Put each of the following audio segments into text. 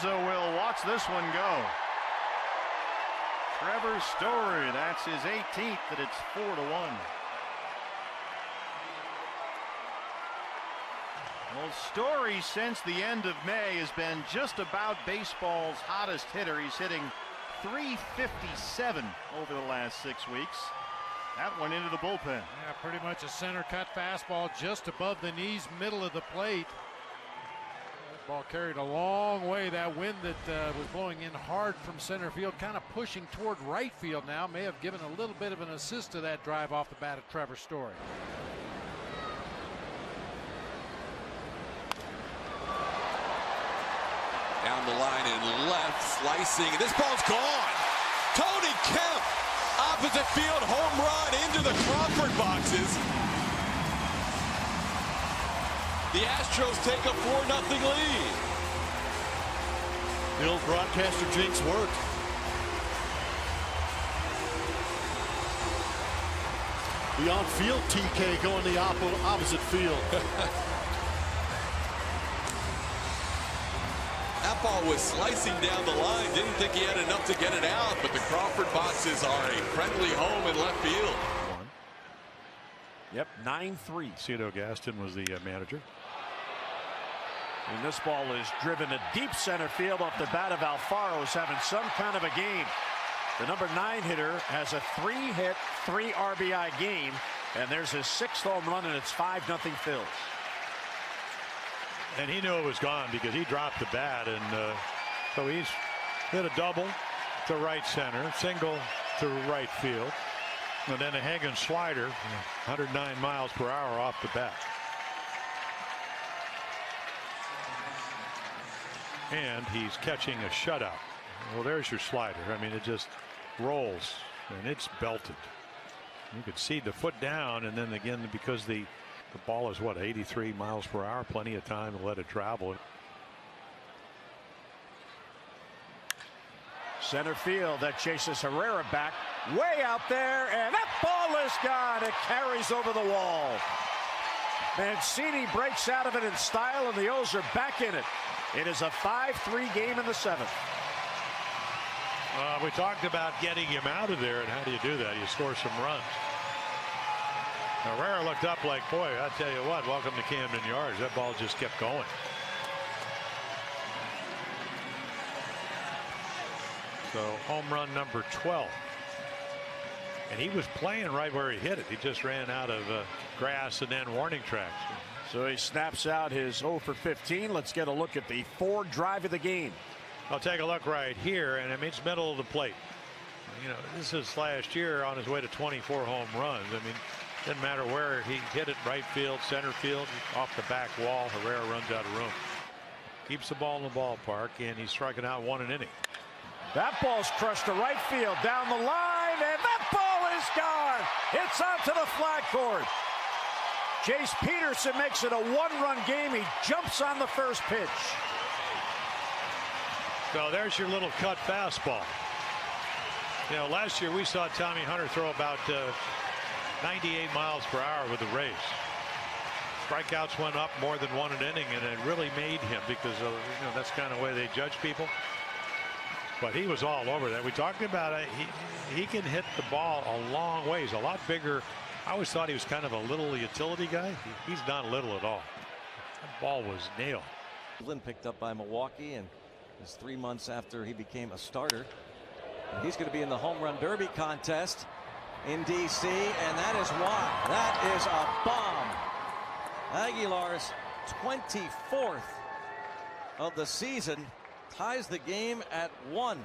Garza will watch this one go. Trevor Story, that's his 18th, and it's 4-1. Well, Story since the end of May has been just about baseball's hottest hitter. He's hitting .357 over the last 6 weeks. That went into the bullpen. Yeah, pretty much a center cut fastball just above the knees, middle of the plate. That ball carried a long way. That wind that was blowing in hard from center field, kind of pushing toward right field now, may have given a little bit of an assist to that drive off the bat of Trevor Story. Down the line and left, slicing. This ball's gone. Tony Kemp, opposite field, home run into the Crawford boxes. The Astros take a 4-0 lead. The old broadcaster jinx worked. The on-field TK going the opposite field. That ball was slicing down the line. Didn't think he had enough to get it out, but the Crawford boxes are a friendly home in left field. Yep, 9-3. Cito Gaston was the manager. And this ball is driven to deep center field off the bat of Alfaro, who's having some kind of a game. The number 9 hitter has a 3-hit, 3 RBI game, and there's his 6th home run, and it's 5-0 Phils. And he knew it was gone because he dropped the bat, and so he's hit a double to right center, single to right field, and then a Hagen slider, 109 miles per hour off the bat. And he's catching a shutout. Well, there's your slider. I mean, it just rolls, and it's belted. You could see the foot down, and then again, because the ball is, what, 83 miles per hour, plenty of time to let it travel. Center field, that chases Herrera back, way out there, and that ball is gone. It carries over the wall. Mancini breaks out of it in style, and the O's are back in it. It is a 5-3 game in the 7th. We talked about getting him out of there, and how do you do that? You score some runs. Herrera looked up like, boy, I tell you what, welcome to Camden Yards. That ball just kept going. So home run number 12. And he was playing right where he hit it. He just ran out of grass and then warning tracks. So he snaps out his 0 for 15. Let's get a look at the Ford drive of the game. I'll take a look right here, and I mean, it's middle of the plate. You know, this is last year on his way to 24 home runs. I mean, didn't matter where he hit it, right field, center field, off the back wall. Herrera runs out of room. Keeps the ball in the ballpark, and he's striking out 1 inning. That ball's crushed to right field, down the line, and that ball is gone. It's onto the flag cord. Jace Peterson makes it a 1-run game. He jumps on the first pitch. So there's your little cut fastball. You know, last year we saw Tommy Hunter throw about 98 miles per hour with the Rays. Strikeouts went up more than 1 an inning, and it really made him, because of, you know, that's kind of the way they judge people. But he was all over that. We talked about it. He can hit the ball a long ways, a lot bigger. I always thought he was kind of a little utility guy. He's not little at all. That ball was nailed. Cleveland picked up by Milwaukee, and it's 3 months after he became a starter. And he's going to be in the home run derby contest in D.C., and that is why. That is a bomb. Aguilar's 24th of the season ties the game at 1.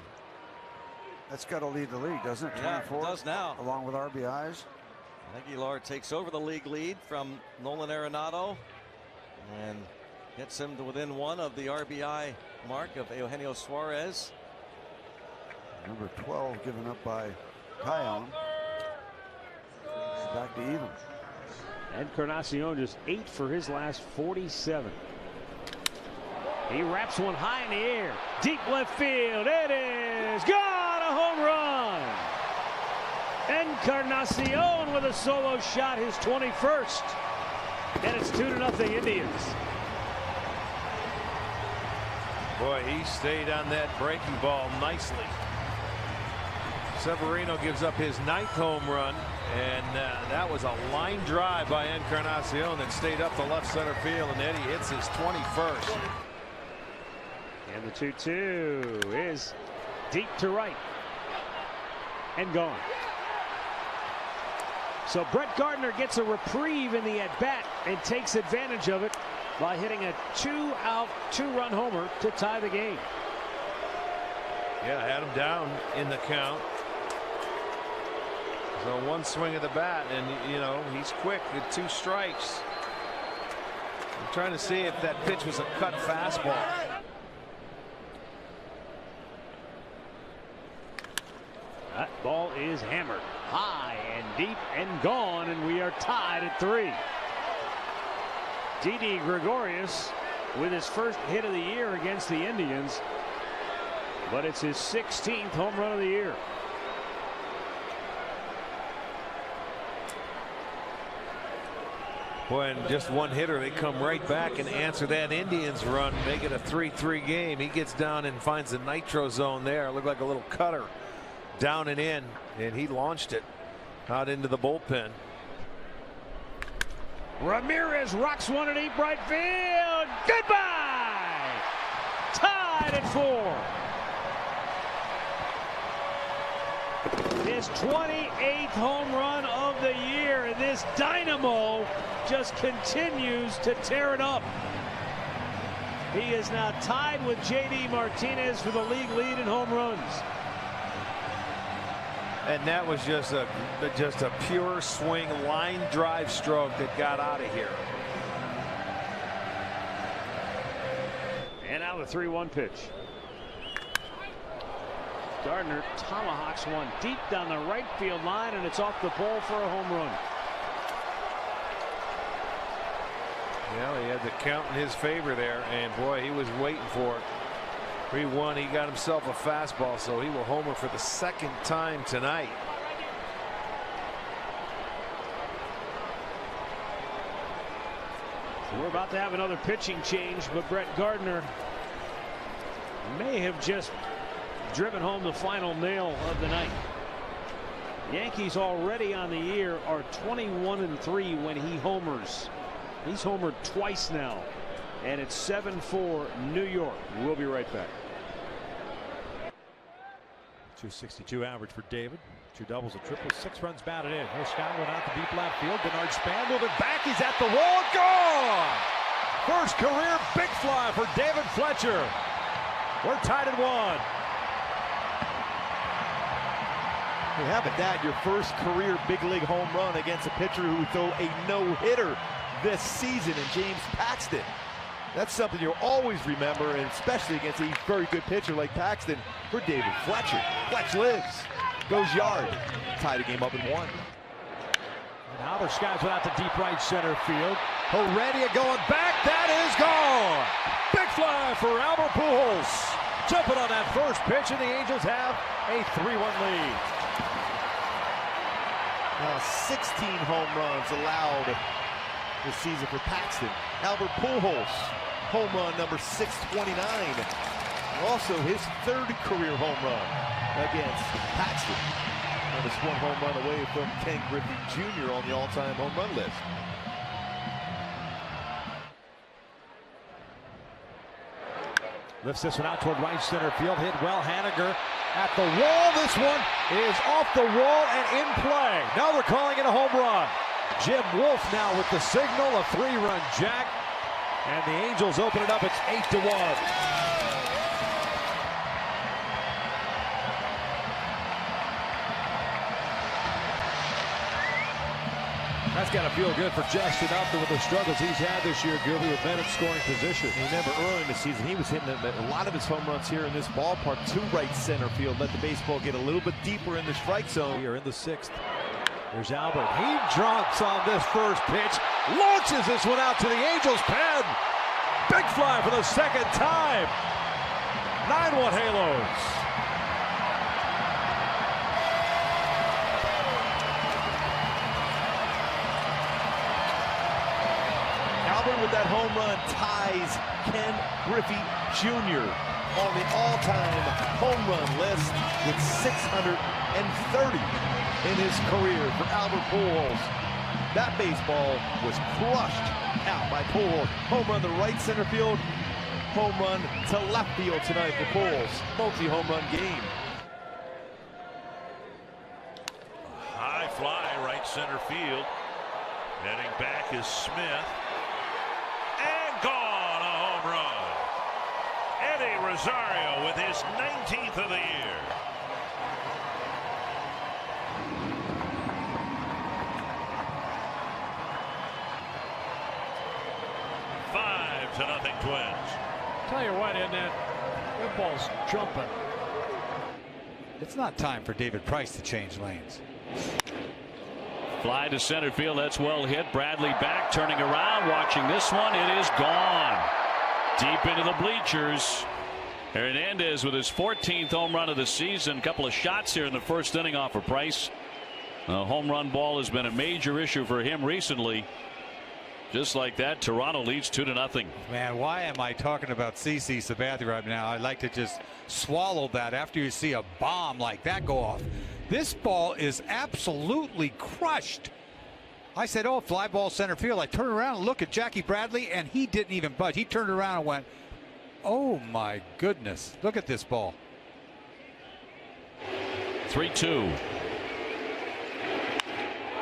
That's got to lead the league, doesn't it? 24, yeah, it does now. Along with RBIs. Aguilar takes over the league lead from Nolan Arenado and gets him to within 1 of the RBI mark of Eugenio Suarez. Number 12 given up by Taillon. Back to even. Encarnacion just 8 for his last 47. He wraps one high in the air. Deep left field. It is gone. A home run. Encarnacion with a solo shot, his 21st. And it's 2-0 Indians. Boy, he stayed on that breaking ball nicely. Severino gives up his 9th home run, and that was a line drive by Encarnacion that stayed up the left center field, and Eddie hits his 21st. And the 2-2 is deep to right and gone. So Brett Gardner gets a reprieve in the at-bat and takes advantage of it by hitting a 2-out, 2-run homer to tie the game. Yeah, had him down in the count. So one swing of the bat, and you know he's quick with 2 strikes. I'm trying to see if that pitch was a cut fastball. That ball is hammered high and deep and gone, and we are tied at 3. Didi Gregorius with his first hit of the year against the Indians, but it's his 16th home run of the year. Boy, and just one hitter, they come right back and answer that Indians run, make it a 3-3 game. He gets down and finds the nitro zone there. Looked like a little cutter down and in, and he launched it out into the bullpen. Ramirez rocks one to deep right field. Goodbye. Tied at 4. His 28th home run of the year, and this dynamo just continues to tear it up. He is now tied with J.D. Martinez for the league lead in home runs. And that was just a pure swing line drive stroke that got out of here. And now the 3-1 pitch. Gardner tomahawks one deep down the right field line, and it's off the pole for a home run. Well, he had the count in his favor there, and boy, he was waiting for it. 3-1, he got himself a fastball, so he will homer for the 2nd time tonight. So we're about to have another pitching change, but Brett Gardner may have just driven home the final nail of the night. Yankees already on the year are 21-3 when he homers. He's homered twice now, and it's 7-4 New York. We'll be right back. .262 average for David. 2 doubles, a triple, 6 runs batted in. Here's Skyward out to deep left field. Bernard Span moving back. He's at the wall. Gone! First career big fly for David Fletcher. We're tied at 1. Hey, how about that? Your first career big league home run against a pitcher who threw a no-hitter this season in James Paxton. That's something you'll always remember, and especially against a very good pitcher like Paxton for David Fletcher. Fletch lives, goes yard, tie the game up in 1. And Albert skies it out to deep right center field. Heredia going back. That is gone. Big fly for Albert Pujols. Jumping on that first pitch, and the Angels have a 3-1 lead. Now 16 home runs allowed this season for Paxton. Albert Pujols, home run number 629. Also his 3rd career home run against Paxton. And it's 1 home run away from Ken Griffey Jr. on the all-time home run list. Lifts this one out toward right center field. Hit well. Haniger at the wall. This one is off the wall and in play. Now they're calling it a home run. Jim Wolf now with the signal, a 3-run jack, and the Angels open it up. It's 8-1. That's got to feel good for Justin Upton with the struggles he's had this year, Gilby, with men in scoring position. Remember early in the season, he was hitting a lot of his home runs here in this ballpark to right center field. Let the baseball get a little bit deeper in the strike zone. We are in the 6th. There's Albert. He drops on this first pitch. Launches this one out to the Angels' pen. Big fly for the 2nd time. 9-1 Halos. Albert with that home run ties Ken Griffey Jr. on the all-time home run list with 630 in his career for Albert Pujols. That baseball was crushed out by Pujols. Home run to right center field, home run to left field tonight for Pujols. Multi-home run game. High fly right center field. Heading back is Smith. And gone, a home run. Eddie Rosario with his 19th of the year. To nothing Twins. Tell you what, isn't it? That ball's jumping. It's not time for David Price to change lanes. Fly to center field. That's well hit. Bradley back, turning around, watching this one. It is gone. Deep into the bleachers. Hernandez with his 14th home run of the season. Couple of shots here in the first inning off of Price. The home run ball has been a major issue for him recently. Just like that, Toronto leads 2-0. Man, why am I talking about CC Sabathia right now? I'd like to just swallow that after you see a bomb like that go off. This ball is absolutely crushed. I said, oh, fly ball center field. I turned around and looked at Jackie Bradley, and he didn't even budge. He turned around and went, oh, my goodness. Look at this ball. 3-2.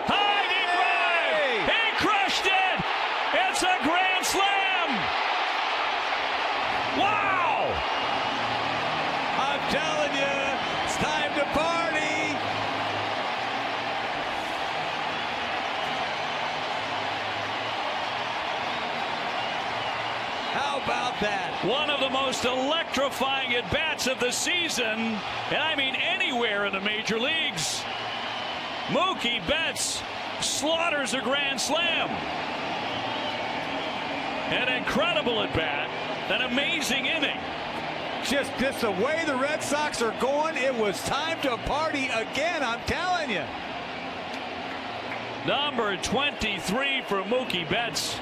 High deep drive. He crushed it. It's a grand slam. Wow. I'm telling you, it's time to party. How about that? One of the most electrifying at-bats of the season, and I mean anywhere in the major leagues. Mookie Betts slaughters a grand slam. An incredible at-bat, an amazing inning. Just the way the Red Sox are going, it was time to party again, I'm telling you. Number 23 for Mookie Betts.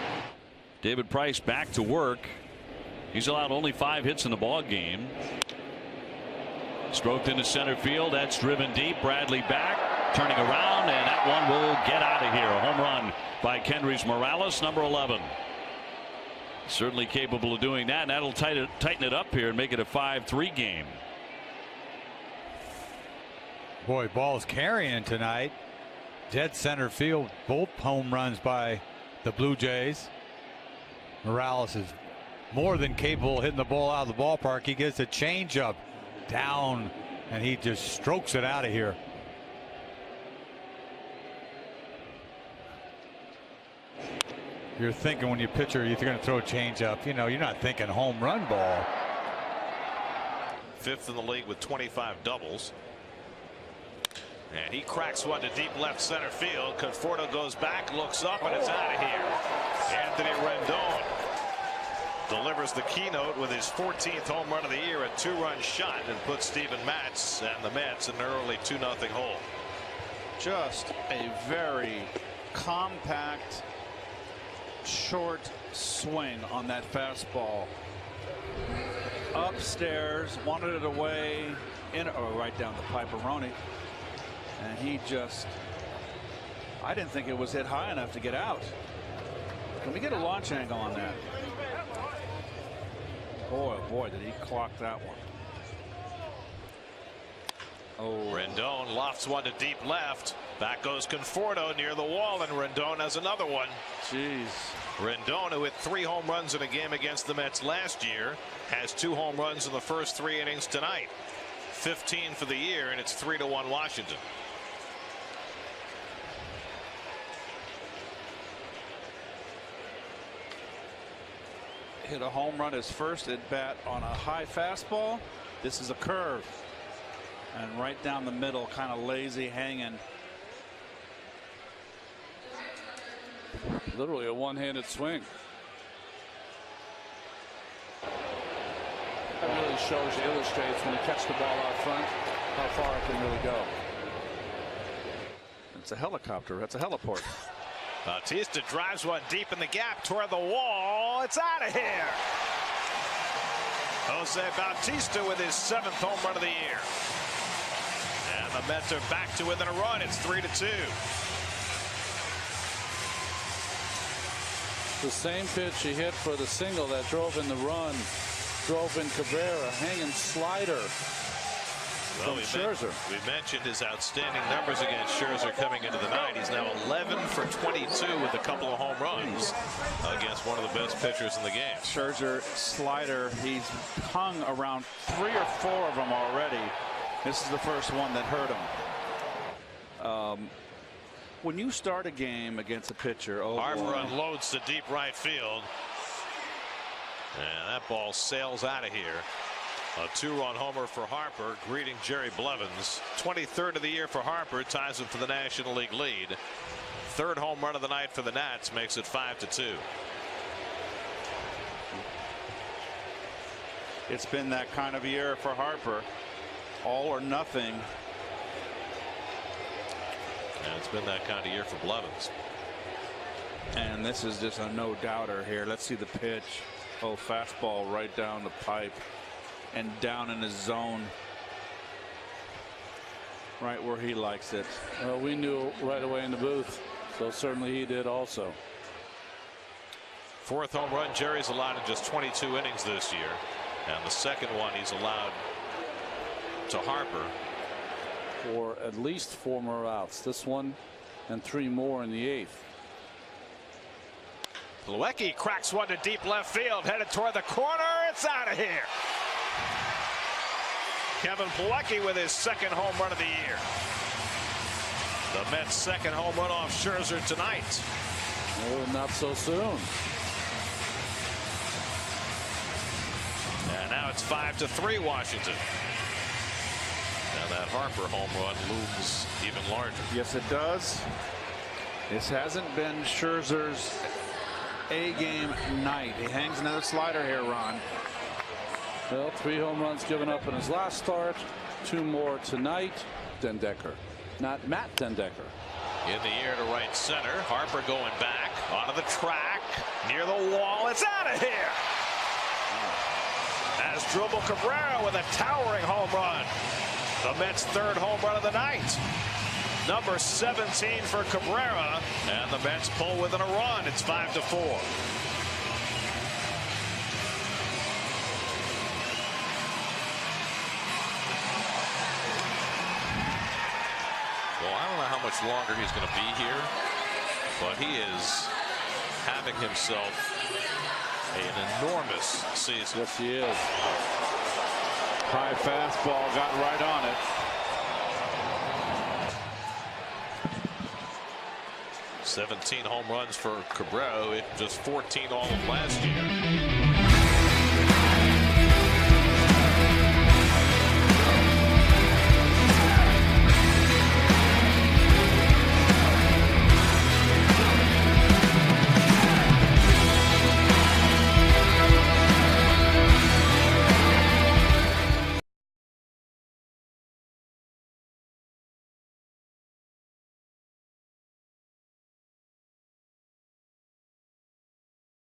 David Price back to work. He's allowed only 5 hits in the ball game. Stroked into center field. That's driven deep. Bradley back, turning around, and that one will get out of here. A home run by Kendrys Morales, number 11. Certainly capable of doing that, and that'll tighten it up here and make it a 5-3 game. Boy, ball's carrying tonight. Dead center field, both home runs by the Blue Jays. Morales is more than capable of hitting the ball out of the ballpark. He gets a changeup down, and he just strokes it out of here. You're thinking when you pitcher, you're going to throw a changeup. You know, you're not thinking home run ball. 5th in the league with 25 doubles. And he cracks one to deep left center field. Conforto goes back, looks up, and it's out of here. Anthony Rendon delivers the keynote with his 14th home run of the year, a 2-run shot, and puts Steven Matz and the Mets in an early 2-0 hole. Just a very compact, short swing on that fastball. Upstairs, wanted it away, right down the Piperoni. And he just, I didn't think it was hit high enough to get out. Can we get a launch angle on that? Boy, oh boy, did he clock that one. Oh. Rendon lofts one to deep left. Back goes Conforto near the wall, and Rendon has another one. Jeez. Rendon, who hit 3 home runs in a game against the Mets last year, has 2 home runs in the first 3 innings tonight. 15 for the year, and it's 3-1 Washington. Hit a home run his first at bat on a high fastball. This is a curve. And right down the middle, kind of lazy hanging. Literally a one-handed swing. That really illustrates when you catch the ball out front how far it can really go. It's a helicopter. That's a heliport. Bautista drives one deep in the gap toward the wall. It's out of here. Jose Bautista with his 7th home run of the year. And the Mets are back to within a run. It's 3-2. The same pitch he hit for the single that drove in the run, drove in Cabrera, hanging slider. Well, we mentioned his outstanding numbers against Scherzer coming into the night. He's now 11 for 22 with a couple of home runs against one of the best pitchers in the game. Scherzer slider, he's hung around 3 or 4 of them already. This is the first one that hurt him. When you start a game against a pitcher, Harper unloads to deep right field. And that ball sails out of here. A 2-run homer for Harper, greeting Jerry Blevins. 23rd of the year for Harper, ties him for the National League lead. 3rd home run of the night for the Nats, makes it 5-2. It's been that kind of year for Harper. All or nothing. And it's been that kind of year for Blevins. And this is just a no-doubter here. Let's see the pitch. Oh, fastball right down the pipe. And down in his zone, right where he likes it. We knew right away in the booth, so certainly he did also. 4th home run Jerry's allowed in just 22 innings this year, and the 2nd one he's allowed to Harper. For at least 4 more outs. This one and 3 more in the 8th. Plawecki cracks one to deep left field, headed toward the corner. It's out of here. Kevin Plawecki with his 2nd home run of the year. The Mets' 2nd home run off Scherzer tonight. Oh, not so soon. And now it's 5-3 Washington. And that Harper home run looms even larger. Yes, it does. This hasn't been Scherzer's A-game night. He hangs another slider here, Ron. Well, 3 home runs given up in his last start, 2 more tonight. Den Dekker, not Matt Den Dekker. In the air to right center. Harper going back onto the track near the wall. It's out of here. As Dribble Cabrera with a towering home run. The Mets' 3rd home run of the night. Number 17 for Cabrera, and the Mets pull within a run. It's 5-4. Well, I don't know how much longer he's going to be here, but he is having himself an enormous season. Yes, he is. High fastball, got right on it. 17 home runs for Cabrera, just 14 all of last year.